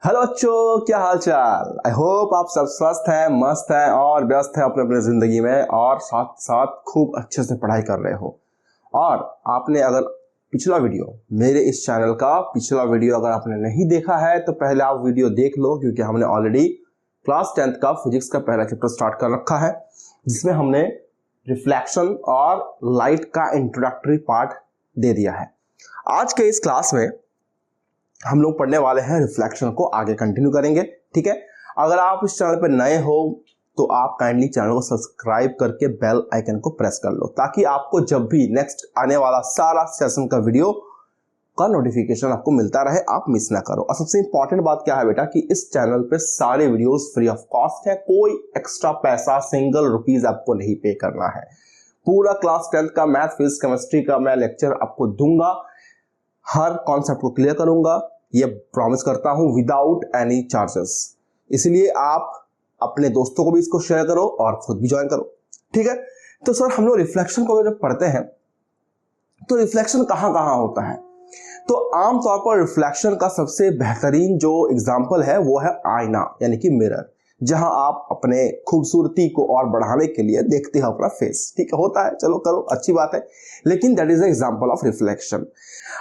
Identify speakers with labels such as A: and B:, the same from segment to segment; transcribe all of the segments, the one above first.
A: Hello बच्चों, क्या हाल चाल। आई होप आप सब स्वस्थ हैं, मस्त हैं और व्यस्त हैं अपने अपने जिंदगी में और साथ साथ खूब अच्छे से पढ़ाई कर रहे हो। और आपने अगर पिछला वीडियो, मेरे इस चैनल का पिछला वीडियो अगर आपने नहीं देखा है तो पहले आप वीडियो देख लो, क्योंकि हमने ऑलरेडी क्लास 10th का फिजिक्स का पहला चैप्टर स्टार्ट कर रखा है, जिसमें हमने रिफ्लेक्शन और लाइट का इंट्रोडक्टरी पार्ट दे दिया है। आज के इस क्लास में हम लोग पढ़ने वाले हैं रिफ्लेक्शन को, आगे कंटिन्यू करेंगे। ठीक है, अगर आप इस चैनल पर नए हो तो आप काइंडली चैनल को सब्सक्राइब करके बेल आइकन को प्रेस कर लो, ताकि आपको जब भी नेक्स्ट आने वाला सारा सेशन का वीडियो का नोटिफिकेशन आपको मिलता रहे, आप मिस ना करो। और सबसे इंपॉर्टेंट बात क्या है बेटा कि इस चैनल पे सारे वीडियोस फ्री ऑफ कॉस्ट है, कोई एक्स्ट्रा पैसा सिंगल रुपीज आपको नहीं पे करना है। पूरा क्लास 10th का मैथ, फिजिक्स, केमिस्ट्री का मैं लेक्चर आपको दूंगा, हर कॉन्सेप्ट को क्लियर करूंगा, ये प्रॉमिस करता हूं, विदाउट एनी चार्जेस। इसलिए आप अपने दोस्तों को भी इसको शेयर करो और खुद भी ज्वाइन करो। ठीक है, तो सर हम लोग रिफ्लेक्शन को जब पढ़ते हैं तो रिफ्लेक्शन कहां कहां होता है, तो आमतौर पर रिफ्लेक्शन का सबसे बेहतरीन जो एग्जाम्पल है वो है आईना, यानी कि मिरर, जहां आप अपने खूबसूरती को और बढ़ाने के लिए देखते हो अपना फेस। ठीक है, होता है, चलो करो, अच्छी बात है, लेकिन that is example of reflection.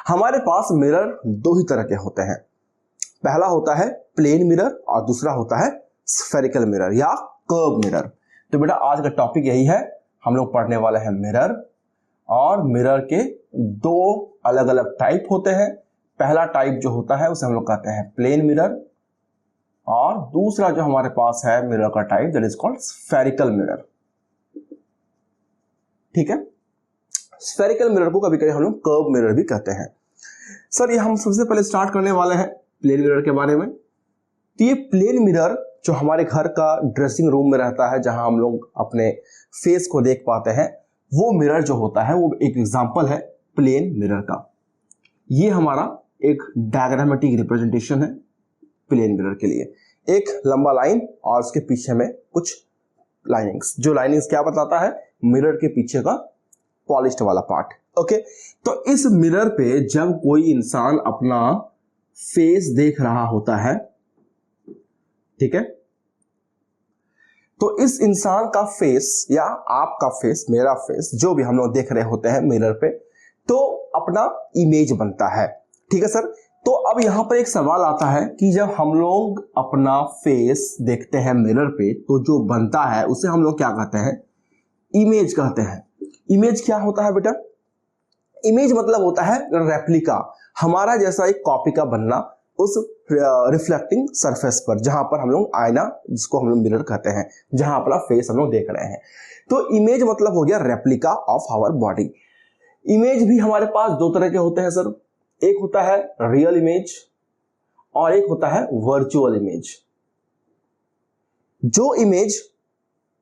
A: हमारे पास मिरर दो ही तरह के होते हैं, पहला होता है प्लेन मिरर और दूसरा होता है स्फेरिकल मिरर या कर्व मिरर। तो बेटा आज का टॉपिक यही है, हम लोग पढ़ने वाले हैं मिरर, और मिरर के दो अलग अलग टाइप होते हैं। पहला टाइप जो होता है उसे हम लोग कहते हैं प्लेन मिरर, और दूसरा जो हमारे पास है मिरर का type, that is called spherical mirror. ठीक है, स्फेरिकल मिरर को कभी कभी हम लोग कर्व मिरर भी कहते हैं। सर ये हम सबसे पहले स्टार्ट करने वाले हैं प्लेन मिरर के बारे में। तो ये प्लेन मिरर जो हमारे घर का ड्रेसिंग रूम में रहता है, जहां हम लोग अपने फेस को देख पाते हैं, वो मिरर जो होता है वो एक एग्जांपल है प्लेन मिरर का। ये हमारा एक डायग्रामेटिक रिप्रेजेंटेशन है प्लेन मिरर के लिए, एक लंबा लाइन और उसके पीछे में कुछ लाइनिंग्स। जो लाइनिंग्स क्या बताता है, मिरर के पीछे का पॉलिश्ड वाला पार्ट। ओके, तो इस मिरर पे जब कोई इंसान अपना फेस देख रहा होता है, ठीक है, तो इस इंसान का फेस या आपका फेस, मेरा फेस, जो भी हम लोग देख रहे होते हैं मिरर पे, तो अपना इमेज बनता है। ठीक है सर, तो अब यहां पर एक सवाल आता है कि जब हम लोग अपना फेस देखते हैं मिरर पे, तो जो बनता है उसे हम लोग क्या कहते हैं, इमेज कहते हैं। इमेज क्या होता है बेटा, इमेज मतलब होता है रेप्लिका, हमारा जैसा एक कॉपी का बनना उस रिफ्लेक्टिंग सरफेस पर, जहां पर हम लोग आईना, जिसको हम लोग मिरर कहते हैं, जहां अपना फेस हम लोग देख रहे हैं। तो इमेज मतलब हो गया replica of our body. Image भी हमारे पास दो तरह के होते हैं सर, एक होता है रियल इमेज और एक होता है वर्चुअल इमेज। जो इमेज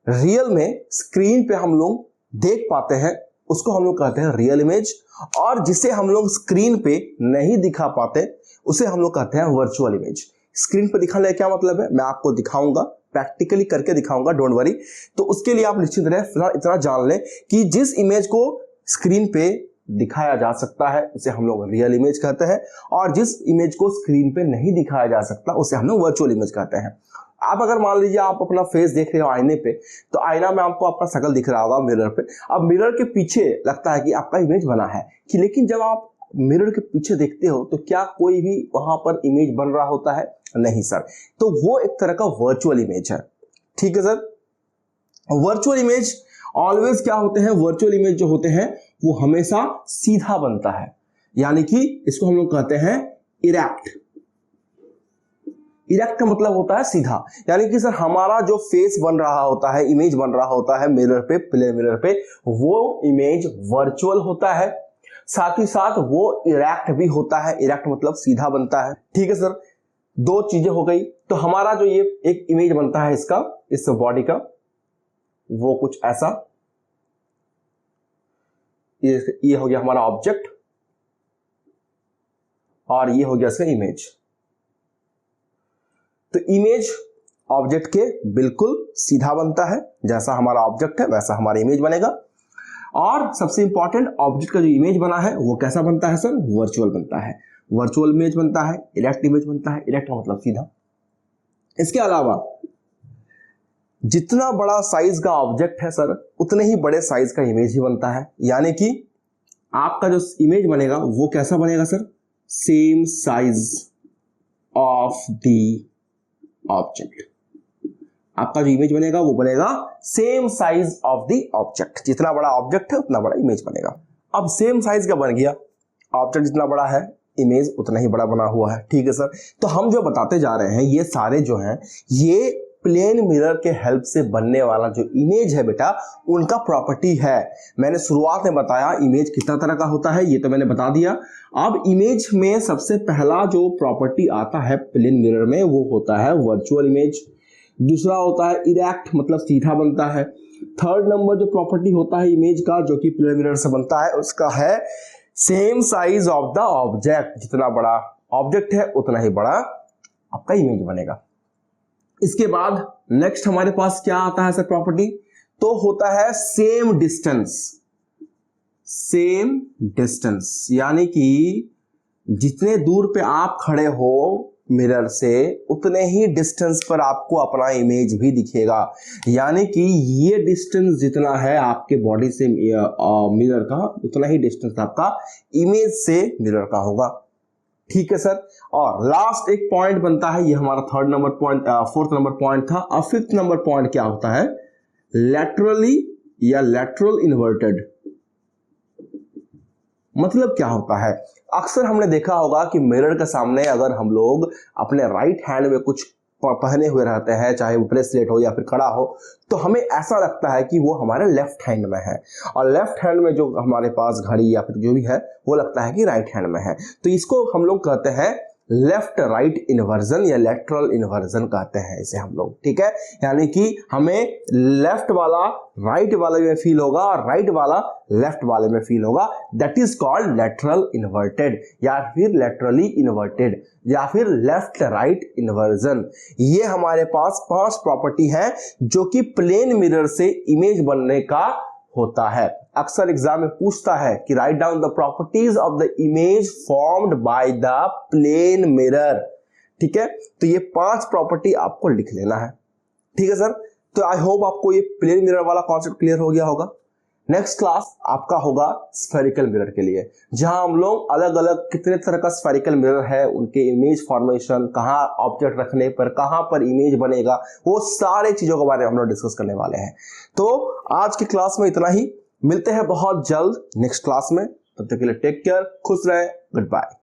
A: रियल में स्क्रीन पे हम लोग देख पाते हैं उसको हम लोग कहते हैं रियल इमेज, और जिसे हम लोग स्क्रीन पे नहीं दिखा पाते उसे हम लोग कहते हैं वर्चुअल इमेज। स्क्रीन पे दिखाने का क्या मतलब है, मैं आपको दिखाऊंगा, प्रैक्टिकली करके दिखाऊंगा, डोंट वरी। तो उसके लिए आप निश्चित रहे, फिलहाल इतना जान लें कि जिस इमेज को स्क्रीन पे दिखाया जा सकता है उसे हम लोग रियल इमेज कहते हैं, और जिस इमेज को स्क्रीन पे नहीं दिखाया जा सकता उसे हम लोग वर्चुअल इमेज कहते हैं। आप अगर मान लीजिए आप अपना फेस देख रहे हो आईने पे, तो आईना में आपको आपका शक्ल दिख रहा होगा मिरर पे। अब मिरर के पीछे लगता है कि आपका इमेज बना है कि, लेकिन जब आप मिरर के पीछे देखते हो तो क्या कोई भी वहां पर इमेज बन रहा होता है, नहीं सर। तो वो एक तरह का वर्चुअल इमेज है। ठीक है सर, वर्चुअल इमेज ऑलवेज क्या होते हैं, वर्चुअल इमेज जो होते हैं वो हमेशा सीधा बनता है, यानी कि इसको हम लोग कहते हैं इरेक्ट। इरेक्ट का मतलब होता है सीधा, यानी कि सर हमारा जो फेस बन रहा होता है, इमेज बन रहा होता है मिरर पे, प्लेन मिरर पे, वो इमेज वर्चुअल होता है, साथ ही साथ वो इरेक्ट भी होता है। इरेक्ट मतलब सीधा बनता है। ठीक है सर, दो चीजें हो गई। तो हमारा जो ये एक इमेज बनता है इसका, इस बॉडी का, वो कुछ ऐसा, ये हो गया हमारा ऑब्जेक्ट और ये हो गया इसका इमेज। तो इमेज ऑब्जेक्ट के बिल्कुल सीधा बनता है, जैसा हमारा ऑब्जेक्ट है वैसा हमारा इमेज बनेगा। और सबसे इंपॉर्टेंट, ऑब्जेक्ट का जो इमेज बना है वो कैसा बनता है सर, वर्चुअल बनता है। वर्चुअल इमेज बनता है, इरेक्ट इमेज बनता है। इरेक्ट का मतलब सीधा। इसके अलावा जितना बड़ा साइज का ऑब्जेक्ट है सर, उतने ही बड़े साइज का इमेज ही बनता है। यानी कि आपका जो इमेज बनेगा वो कैसा बनेगा sir? Same size of the object. आपका जो इमेज बनेगा वो बनेगा same size of the object. जितना बड़ा ऑब्जेक्ट है उतना बड़ा इमेज बनेगा। अब सेम साइज का बन गया, ऑब्जेक्ट जितना बड़ा है इमेज उतना ही बड़ा बना हुआ है। ठीक है सर। तो हम जो बताते जा रहे हैं ये सारे जो हैं ये प्लेन मिरर के हेल्प से बनने वाला जो इमेज है बेटा, उनका प्रॉपर्टी है। मैंने शुरुआत में बताया इमेज कितना तरह का होता है, ये तो मैंने बता दिया। अब इमेज में सबसे पहला जो प्रॉपर्टी आता है प्लेन मिरर में वो होता है वर्चुअल इमेज। दूसरा होता है इरेक्ट, मतलब सीधा बनता है। थर्ड नंबर जो प्रॉपर्टी होता है इमेज का जो कि प्लेन मिरर से बनता है उसका है same size of the object. जितना बड़ा ऑब्जेक्ट है उतना ही बड़ा आपका इमेज बनेगा। इसके बाद नेक्स्ट हमारे पास क्या आता है सर प्रॉपर्टी? तो होता है सेम डिस्टेंस। सेम डिस्टेंस यानी कि जितने दूर पे आप खड़े हो मिरर से उतने ही डिस्टेंस पर आपको अपना इमेज भी दिखेगा। यानी कि ये डिस्टेंस जितना है आपके बॉडी से मिरर का, उतना ही डिस्टेंस आपका इमेज से मिरर का होगा। ठीक है सर। और लास्ट एक पॉइंट बनता है, ये हमारा third number point, fourth number point था। अब फिफ्थ नंबर पॉइंट क्या होता है? लैटरली या लैटरल इन्वर्टेड। मतलब क्या होता है? अक्सर हमने देखा होगा कि मिरर के सामने अगर हम लोग अपने राइट हैंड में कुछ पहने हुए रहते हैं, चाहे वो ब्रेसलेट हो या फिर कड़ा हो, तो हमें ऐसा लगता है कि वो हमारे लेफ्ट हैंड में है, और लेफ्ट हैंड में जो हमारे पास घड़ी या फिर जो भी है वो लगता है कि राइट हैंड में है। तो इसको हम लोग कहते हैं लेफ्ट राइट इन्वर्जन या लेटरल इन्वर्जन कहते हैं इसे हम लोग। ठीक है। यानी कि हमें लेफ्ट वाला राइट वाले में फील होगा और राइट वाला लेफ्ट वाले में फील होगा। That is called lateral inverted या फिर लेटरली इन्वर्टेड या फिर लेफ्ट राइट इन्वर्जन। ये हमारे पास 5 प्रॉपर्टी है जो कि प्लेन मिरर से इमेज बनने का होता है। अक्सर एग्जाम में पूछता है कि write down the properties of the image formed by the plane mirror. ठीक है। तो ये 5 प्रॉपर्टी आपको लिख लेना है। ठीक है सर। तो आई होप आपको ये प्लेन मिरर वाला कॉन्सेप्ट क्लियर हो गया होगा। नेक्स्ट क्लास आपका होगा स्फेरिकल मिरर के लिए, जहां हम लोग अलग अलग कितने तरह का स्फेरिकल मिरर है, उनके इमेज फॉर्मेशन, कहां ऑब्जेक्ट रखने पर कहां पर इमेज बनेगा, वो सारे चीजों के बारे में हम लोग डिस्कस करने वाले हैं। तो आज की क्लास में इतना ही। मिलते हैं बहुत जल्द नेक्स्ट क्लास में। तब तक के लिए टेक केयर, खुश रहें, गुड बाय।